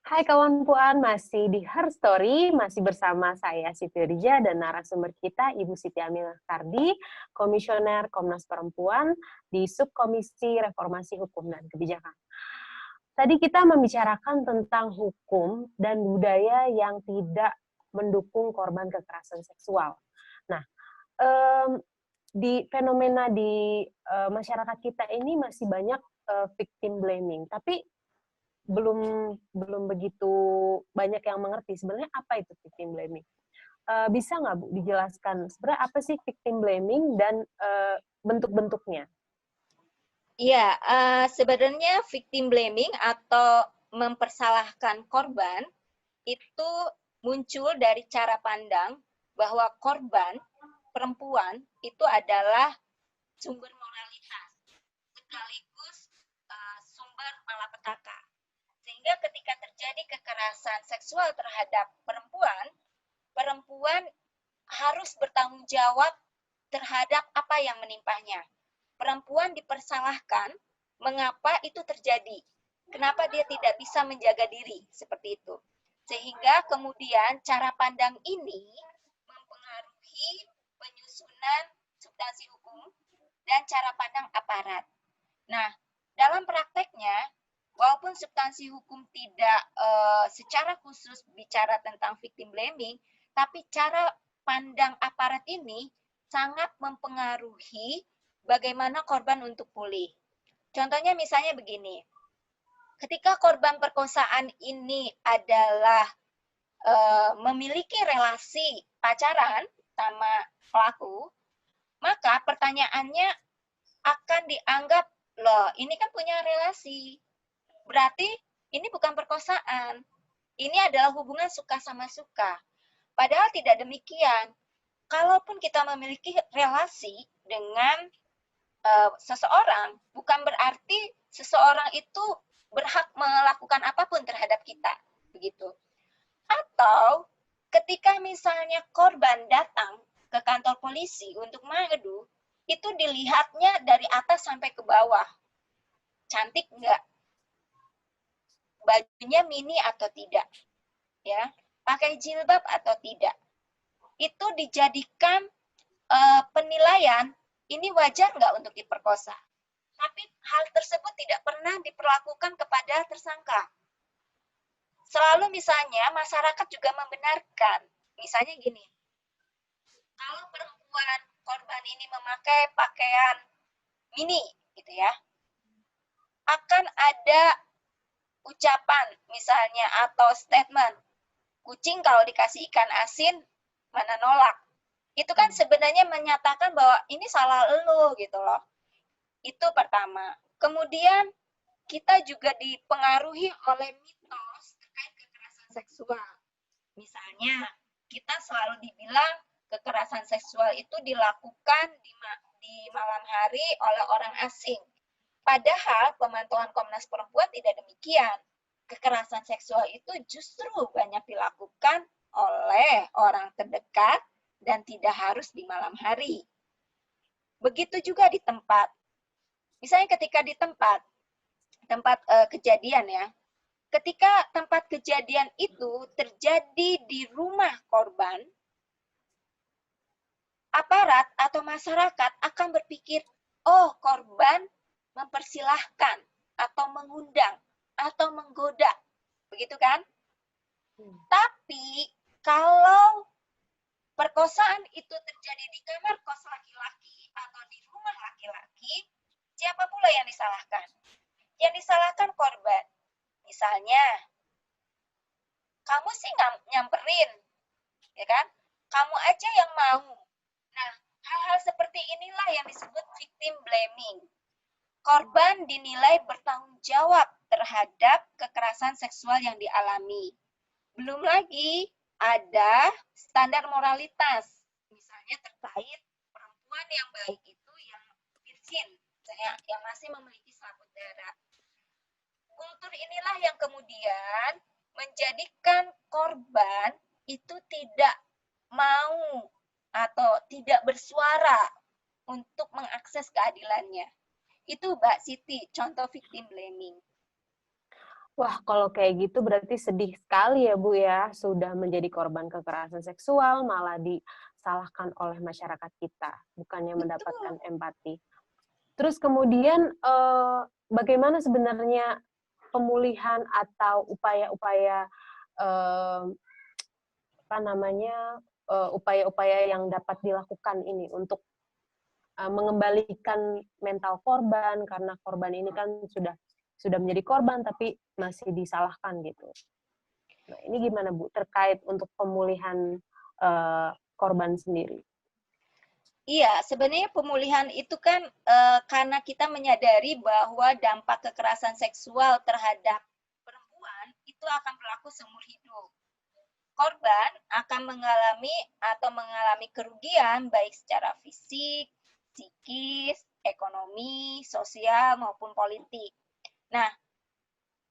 Hai kawan Puan, masih di Her Story, masih bersama saya Siti Rija dan narasumber kita Ibu Siti Aminah Kardi, Komisioner Komnas Perempuan di Subkomisi Reformasi Hukum dan Kebijakan. Tadi kita membicarakan tentang hukum dan budaya yang tidak mendukung korban kekerasan seksual. Nah, di fenomena di masyarakat kita ini masih banyak victim blaming, tapi belum belum begitu banyak yang mengerti sebenarnya apa itu victim blaming. Bisa nggak Bu dijelaskan sebenarnya apa sih victim blaming dan bentuk-bentuknya? Iya, sebenarnya victim blaming atau mempersalahkan korban itu muncul dari cara pandang bahwa korban perempuan itu adalah sumber moralitas sekaligus sumber malapetaka. Sehingga ketika terjadi kekerasan seksual terhadap perempuan, perempuan harus bertanggung jawab terhadap apa yang menimpanya. Perempuan dipersalahkan mengapa itu terjadi. Kenapa dia tidak bisa menjaga diri seperti itu. Sehingga kemudian cara pandang ini mempengaruhi penyusunan substansi hukum dan cara pandang aparat. Nah, dalam prakteknya, walaupun substansi hukum tidak secara khusus bicara tentang victim blaming, tapi cara pandang aparat ini sangat mempengaruhi bagaimana korban untuk pulih. Contohnya misalnya begini, ketika korban perkosaan ini adalah memiliki relasi pacaran sama pelaku, maka pertanyaannya akan dianggap, loh ini kan punya relasi, berarti ini bukan perkosaan, ini adalah hubungan suka sama suka. Padahal tidak demikian. Kalaupun kita memiliki relasi dengan seseorang, bukan berarti seseorang itu berhak melakukan apapun terhadap kita, begitu. Atau ketika misalnya korban datang ke kantor polisi untuk mengadu, itu dilihatnya dari atas sampai ke bawah. Cantik enggak? Bajunya mini atau tidak? Ya, pakai jilbab atau tidak? Itu dijadikan penilaian ini wajar nggak untuk diperkosa. Tapi hal tersebut tidak pernah diperlakukan kepada tersangka. Selalu misalnya masyarakat juga membenarkan. Misalnya gini, kalau perempuan korban ini memakai pakaian mini gitu ya, akan ada ucapan misalnya atau statement, kucing kalau dikasih ikan asin mana nolak. Itu kan sebenarnya menyatakan bahwa ini salah elu gitu loh. Itu pertama. Kemudian kita juga dipengaruhi oleh mitos terkait kekerasan seksual. Misalnya, kita selalu dibilang kekerasan seksual itu dilakukan di malam hari oleh orang asing. Padahal pemantauan Komnas Perempuan tidak demikian. Kekerasan seksual itu justru banyak dilakukan oleh orang terdekat dan tidak harus di malam hari. Begitu juga di tempat. Misalnya ketika di tempat kejadian ya, ketika tempat kejadian itu terjadi di rumah korban, aparat atau masyarakat akan berpikir, oh korban mempersilahkan atau mengundang atau menggoda, begitu kan? Tapi kalau perkosaan itu terjadi di kamar kos laki-laki atau di rumah laki-laki, siapa pula yang disalahkan? Yang disalahkan korban. Misalnya, kamu sih nyamperin, ya kan? Kamu aja yang mau. Nah, hal-hal seperti inilah yang disebut victim blaming. Korban dinilai bertanggung jawab terhadap kekerasan seksual yang dialami. Belum lagi ada standar moralitas, misalnya terkait perempuan yang baik itu yang virgin, misalnya yang masih memiliki selaput darah. Kultur inilah yang kemudian menjadikan korban itu tidak mau atau tidak bersuara untuk mengakses keadilannya. Itu Mbak Siti, contoh victim blaming. Wah, kalau kayak gitu berarti sedih sekali ya, Bu, ya. Sudah menjadi korban kekerasan seksual, malah disalahkan oleh masyarakat kita, bukannya mendapatkan Betul. empati. Terus kemudian, bagaimana sebenarnya pemulihan atau upaya-upaya, eee, apa namanya, upaya-upaya yang dapat dilakukan ini untuk, mengembalikan mental korban, karena korban ini kan sudah menjadi korban tapi masih disalahkan gitu. Nah, ini gimana Bu, terkait untuk pemulihan, korban sendiri? Iya, sebenarnya pemulihan itu kan karena kita menyadari bahwa dampak kekerasan seksual terhadap perempuan itu akan berlaku seumur hidup. Korban akan mengalami kerugian baik secara fisik, psikis, ekonomi, sosial maupun politik. Nah,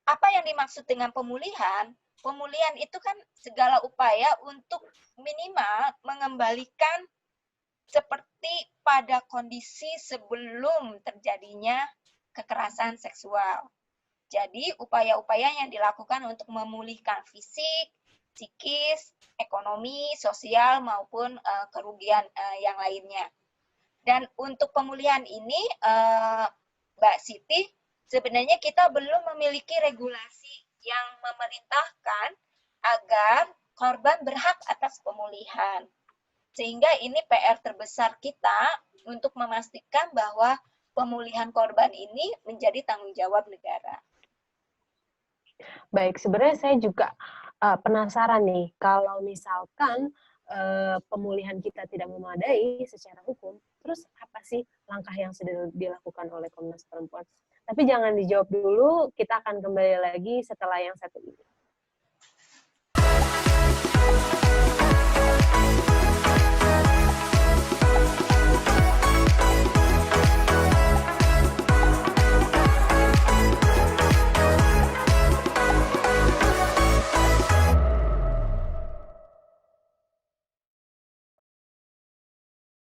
apa yang dimaksud dengan pemulihan? Pemulihan itu kan segala upaya untuk minimal mengembalikan seperti pada kondisi sebelum terjadinya kekerasan seksual. Jadi, upaya-upaya yang dilakukan untuk memulihkan fisik, psikis, ekonomi, sosial, maupun kerugian yang lainnya. Dan untuk pemulihan ini, Mbak Siti, sebenarnya kita belum memiliki regulasi yang memerintahkan agar korban berhak atas pemulihan. Sehingga ini PR terbesar kita untuk memastikan bahwa pemulihan korban ini menjadi tanggung jawab negara. Baik, sebenarnya saya juga, penasaran nih, kalau misalkan, pemulihan kita tidak memadai secara hukum, terus apa sih langkah yang sudah dilakukan oleh Komnas Perempuan? Tapi jangan dijawab dulu, kita akan kembali lagi setelah yang satu ini.